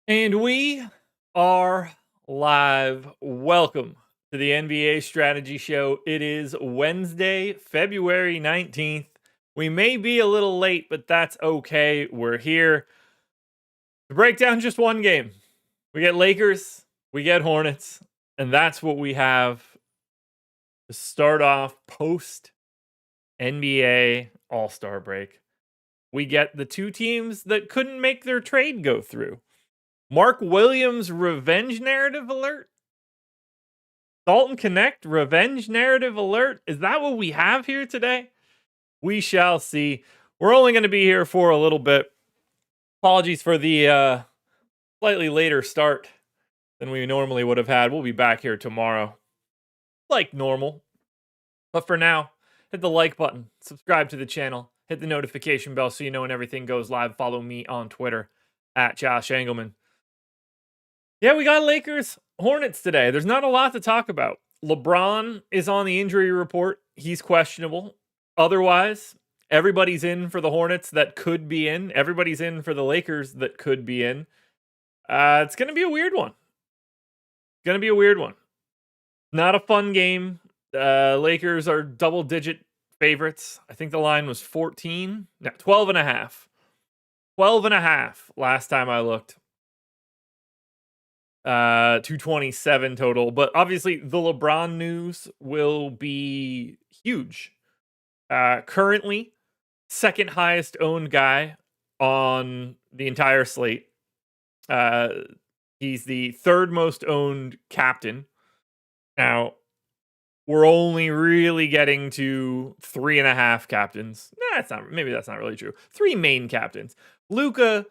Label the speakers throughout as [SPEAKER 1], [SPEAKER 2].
[SPEAKER 1] And we are live. Welcome to the NBA Strategy Show. It is Wednesday, February 19th. We may be a little late, but that's okay. We're here to break down just one game. We get Lakers, we get Hornets, and that's what we have to start off post NBA All-Star break. We get the two teams that couldn't make their trade go through. Mark Williams revenge narrative alert? Dalton Connect revenge narrative alert? Is that what we have here today? We shall see. We're only going to be here for a little bit. Apologies for the slightly later start than we normally would have had. We'll be back here tomorrow like normal. But for now, hit the like button, subscribe to the channel, hit the notification bell so you know when everything goes live. Follow me on Twitter at Josh Engleman. Yeah, we got Lakers Hornets today. There's not a lot to talk about. LeBron is on the injury report. He's questionable. Otherwise, everybody's in for the Hornets that could be in. Everybody's in for the Lakers that could be in. It's going to be a weird one. Not a fun game. Lakers are double-digit favorites. I think the line was 14. No, 12 and a half. 12 and a half last time I looked. 227 total, but obviously the LeBron news will be huge. Currently second highest owned guy on the entire slate. He's the third most owned captain. Now we're only really getting to 3.5 captains. Maybe that's not really true. 3 main captains. Luka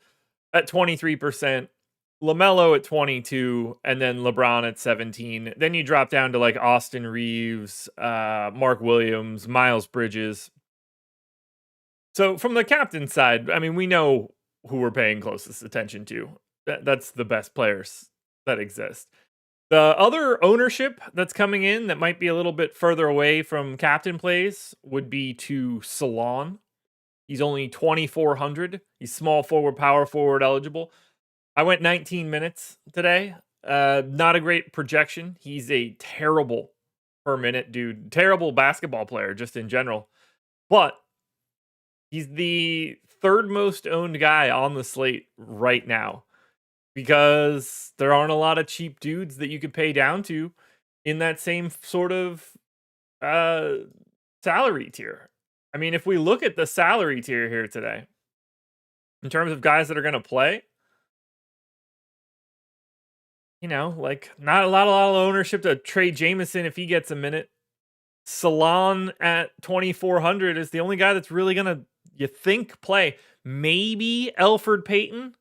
[SPEAKER 1] at 23%. LaMelo at 22, and then LeBron at 17. Then you drop down to like Austin Reeves, Mark Williams, Miles Bridges. So from the captain side, I mean, we know who we're paying closest attention to. That's the best players that exist. The other ownership that's coming in that might be a little bit further away from captain plays would be to Salon. He's only 2,400. He's small forward, power forward eligible. I went 19 minutes today. Not a great projection. He's a terrible per minute dude. Terrible basketball player just in general. But he's the third most owned guy on the slate right now because there aren't a lot of cheap dudes that you could pay down to in that same sort of salary tier. I mean, if we look at the salary tier here today, in terms of guys that are going to play, like not a lot of ownership to Trey Jameson if he gets a minute. Salon at 2,400 is the only guy that's really gonna, you think, play. Maybe Elfrid Payton,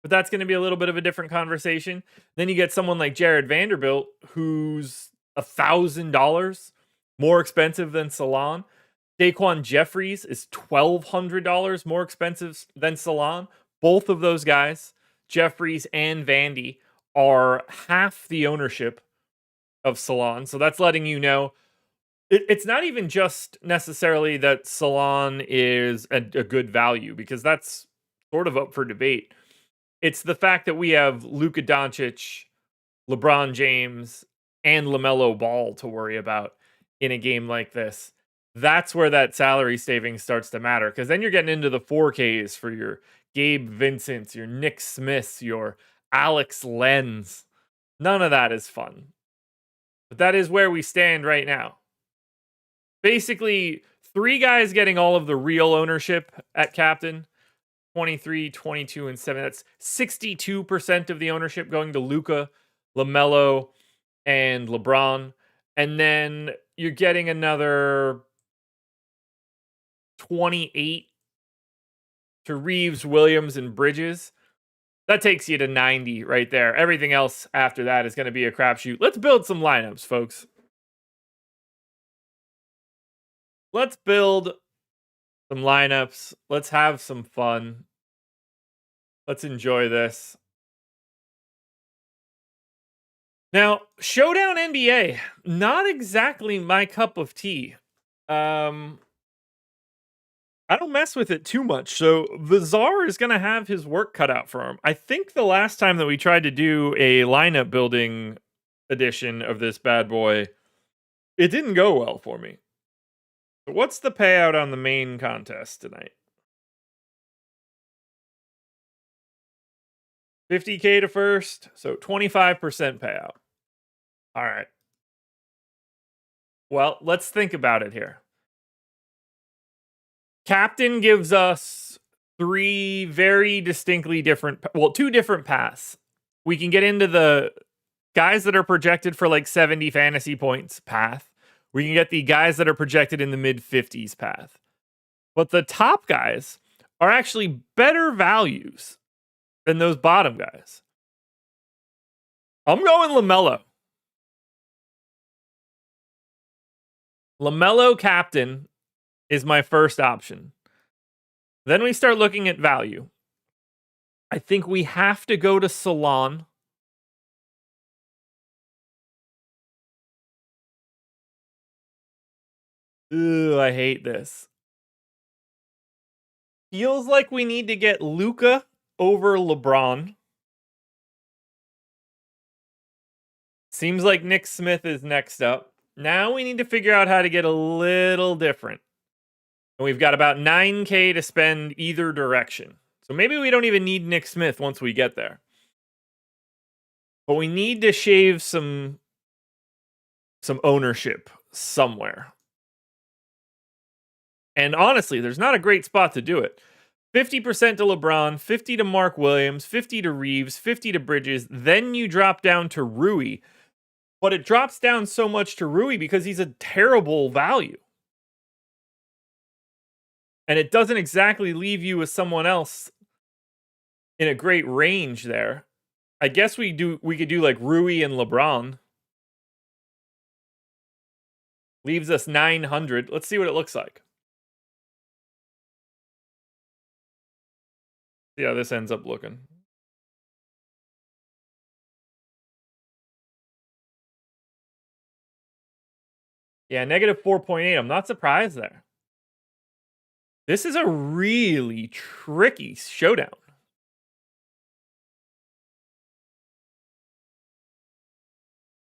[SPEAKER 1] but that's going to be a little bit of a different conversation. Then you get someone like Jared Vanderbilt, who's $1,000 more expensive than Salon. Daquan Jeffries is $1,200 more expensive than Salon. Both of those guys, Jeffries and Vandy, are half the ownership of Salon. So that's letting you know it's not even just necessarily that Salon is a good value, because that's sort of up for debate. It's the fact that we have Luka Doncic, LeBron James, and LaMelo Ball to worry about in a game like this. That's where that salary savings starts to matter, because then you're getting into the 4Ks for your Gabe Vincents, your Nick Smiths, your Alex Lenz. None of that is fun. But that is where we stand right now. Basically, 3 guys getting all of the real ownership at captain. 23, 22, and 7. That's 62% of the ownership going to Luka, LaMelo, and LeBron. And then you're getting another 28 to Reeves, Williams, and Bridges. That takes you to 90 right there. Everything else after that is going to be a crapshoot. Let's build some lineups, folks. Let's build some lineups. Let's have some fun. Let's enjoy this. Now, Showdown NBA, not exactly my cup of tea. I don't mess with it too much. So Vazar is going to have his work cut out for him. I think the last time that we tried to do a lineup building edition of this bad boy, it didn't go well for me. So what's the payout on the main contest tonight? 50K to first, so 25% payout. All right. Well, let's think about it here. Captain gives us three very distinctly different, two different paths. We can get into the guys that are projected for like 70 fantasy points path. We can get the guys that are projected in the mid 50s path. But the top guys are actually better values than those bottom guys. I'm going LaMelo. LaMelo captain is my first option. Then we start looking at value. I think we have to go to Salon. Ugh, I hate this. Feels like we need to get Luka over LeBron. Seems like Nick Smith is next up. Now we need to figure out how to get a little different. And we've got about 9K to spend either direction. So maybe we don't even need Nick Smith once we get there. But we need to shave some ownership somewhere. And honestly, there's not a great spot to do it. 50% to LeBron, 50 to Mark Williams, 50 to Reeves, 50 to Bridges. Then you drop down to Rui. But it drops down so much to Rui because he's a terrible value. And it doesn't exactly leave you with someone else in a great range there. I guess we could do like Rui and LeBron. Leaves us 900. Let's see what it looks like. See how this ends up looking. Yeah, negative 4.8. I'm not surprised there. This is a really tricky showdown.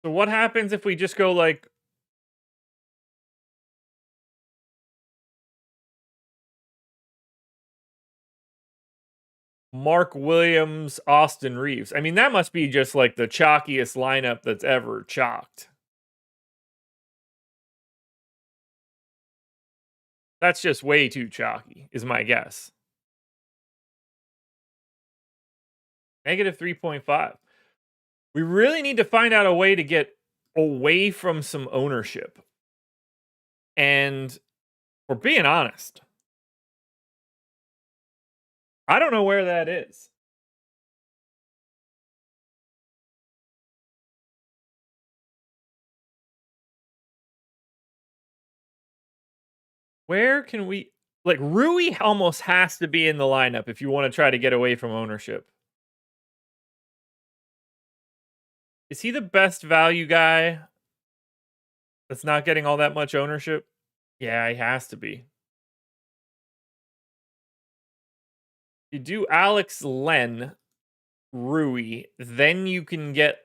[SPEAKER 1] So what happens if we just go like Mark Williams, Austin Reeves? I mean, that must be just like the chalkiest lineup that's ever chalked. That's just way too chalky, is my guess. Negative 3.5. We really need to find out a way to get away from some ownership. And for being honest, I don't know where that is. Where can we like Rui almost has to be in the lineup if you want to try to get away from ownership. Is he the best value guy that's not getting all that much ownership? Yeah, he has to be. You do Alex Len, Rui, then you can get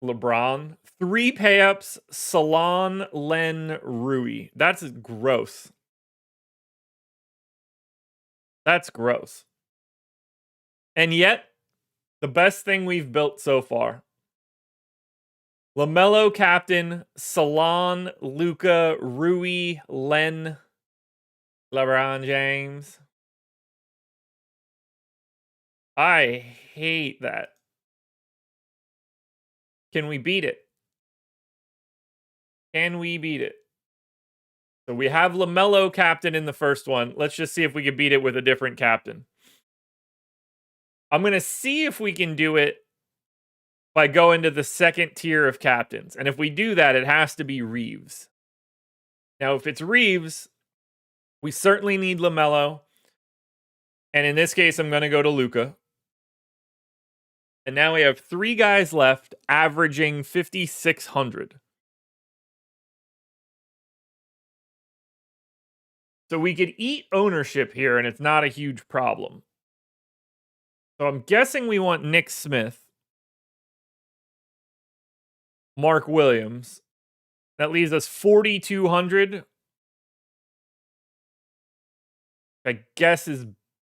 [SPEAKER 1] LeBron. 3 payups, Salon, Len, Rui. That's gross. That's gross. And yet, the best thing we've built so far. LaMelo captain, Salon, Luka, Rui, Len, LeBron James. I hate that. Can we beat it? Can we beat it? So we have LaMelo captain in the first one. Let's just see if we can beat it with a different captain. I'm going to see if we can do it by going to the second tier of captains. And if we do that, it has to be Reeves. Now, if it's Reeves, we certainly need LaMelo. And in this case, I'm going to go to Luka. And now we have 3 guys left, averaging 5,600. So we could eat ownership here, and it's not a huge problem. So I'm guessing we want Nick Smith, Mark Williams. That leaves us 4,200. I guess is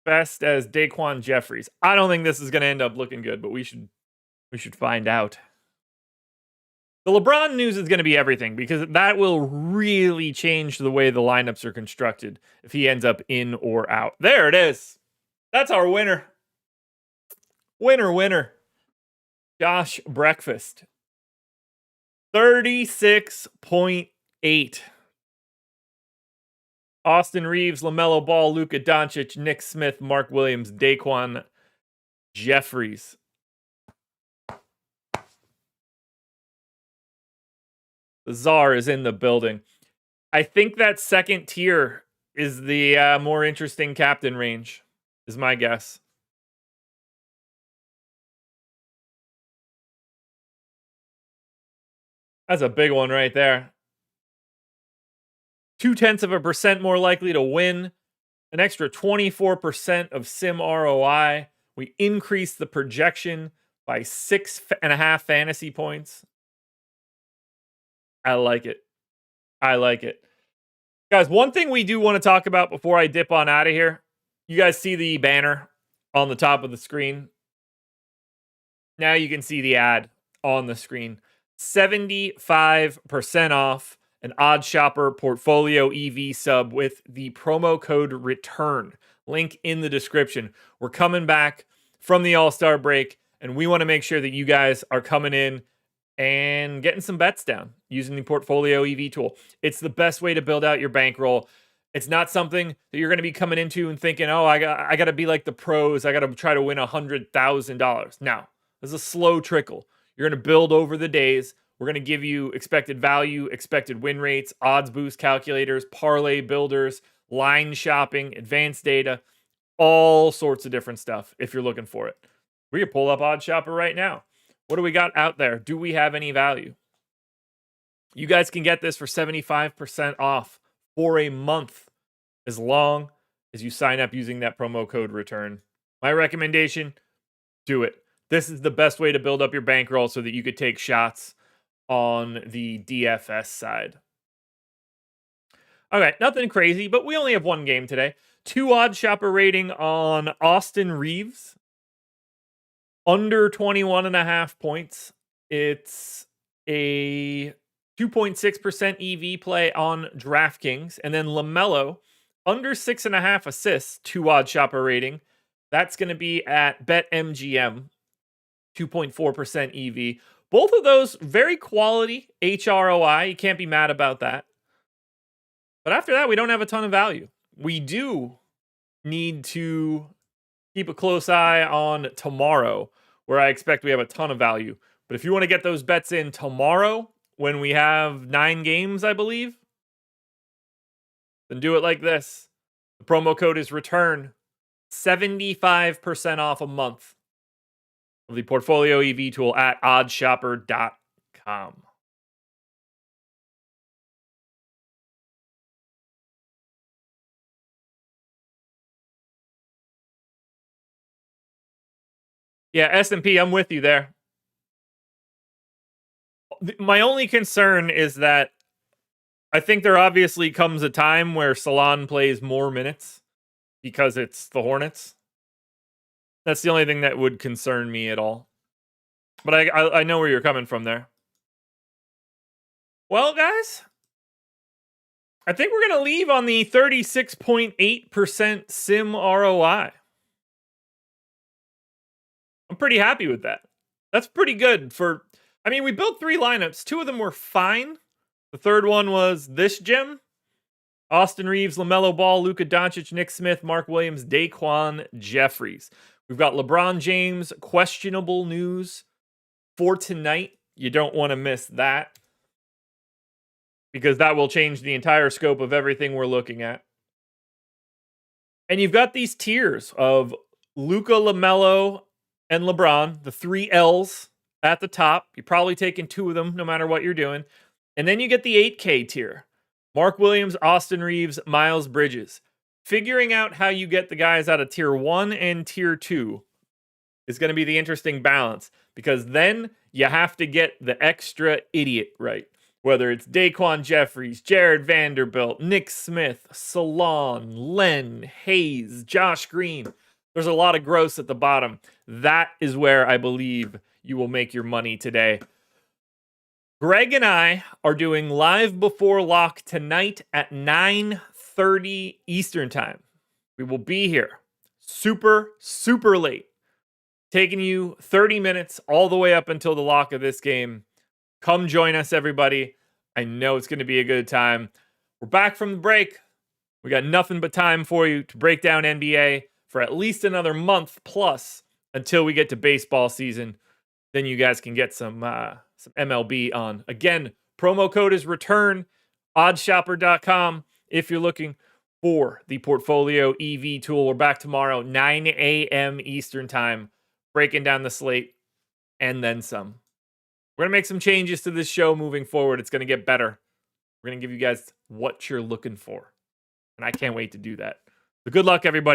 [SPEAKER 1] best as Daquan Jeffries. I don't think this is going to end up looking good, but we should find out. The LeBron news is going to be everything because that will really change the way the lineups are constructed if he ends up in or out. There it is. That's our winner. Winner. Josh Breakfast. 36.8. Austin Reeves, LaMelo Ball, Luka Doncic, Nick Smith, Mark Williams, Daquan Jeffries. The czar is in the building. I think that second tier is the more interesting captain range, is my guess. That's a big one right there. 0.2% more likely to win. An extra 24% of sim ROI. We increased the projection by 6.5 fantasy points. I like it. Guys, one thing we do want to talk about before I dip on out of here. You guys see the banner on the top of the screen? Now you can see the ad on the screen. 75% off an Odd Shopper Portfolio EV sub with the promo code RETURN. Link in the description. We're coming back from the All-Star break, and we want to make sure that you guys are coming in and getting some bets down using the Portfolio EV tool. It's the best way to build out your bankroll. It's not something that you're going to be coming into and thinking, oh, I got to be like the pros. I got to try to win $100,000. No, this is a slow trickle. You're going to build over the days. We're going to give you expected value, expected win rates, odds boost calculators, parlay builders, line shopping, advanced data, all sorts of different stuff if you're looking for it. We can pull up Odd Shopper right now. What do we got out there? Do we have any value? You guys can get this for 75% off for a month as long as you sign up using that promo code RETURN. My recommendation, do it. This is the best way to build up your bankroll so that you could take shots on the DFS side. Okay, nothing crazy, but we only have one game today. 2 Odd Shopper rating on Austin Reeves. Under 21.5 points. It's a 2.6% EV play on DraftKings. And then LaMelo, under 6.5 assists, 2 Odd Shopper rating. That's going to be at BetMGM, 2.4% EV. Both of those, very quality HROI. You can't be mad about that. But after that, we don't have a ton of value. We do need to keep a close eye on tomorrow, where I expect we have a ton of value. But if you want to get those bets in tomorrow, when we have 9 games, I believe, then do it like this. The promo code is RETURN. 75% off a month of the Portfolio EV tool at oddshopper.com. Yeah, S&P, I'm with you there. My only concern is that I think there obviously comes a time where Salon plays more minutes because it's the Hornets. That's the only thing that would concern me at all. But I know where you're coming from there. Well, guys, I think we're going to leave on the 36.8% sim ROI. I'm pretty happy with that. That's pretty good for... I mean, we built 3 lineups. 2 of them were fine. The third one was this gem. Austin Reeves, LaMelo Ball, Luka Doncic, Nick Smith, Mark Williams, Daquan Jeffries. We've got LeBron James, questionable news for tonight. You don't want to miss that, because that will change the entire scope of everything we're looking at. And you've got these tiers of Luka, LaMelo, and LeBron, the 3 L's at the top. You're probably taking 2 of them no matter what you're doing. And then you get the 8K tier. Mark Williams, Austin Reeves, Miles Bridges. Figuring out how you get the guys out of tier 1 and tier 2 is going to be the interesting balance, because then you have to get the extra idiot right. Whether it's Daquan Jeffries, Jared Vanderbilt, Nick Smith, Salon, Len, Hayes, Josh Green. There's a lot of gross at the bottom. That is where I believe you will make your money today. Greg and I are doing live before lock tonight at 9:30 Eastern time. We will be here super, super late, taking you 30 minutes all the way up until the lock of this game. Come join us, everybody. I know it's going to be a good time. We're back from the break. We got nothing but time for you to break down NBA for at least another month plus until we get to baseball season. Then you guys can get some MLB on. Again, promo code is return, oddshopper.com if you're looking for the Portfolio EV tool. We're back tomorrow, 9 a.m. Eastern time, breaking down the slate and then some. We're going to make some changes to this show moving forward. It's going to get better. We're going to give you guys what you're looking for. And I can't wait to do that. So good luck, everybody.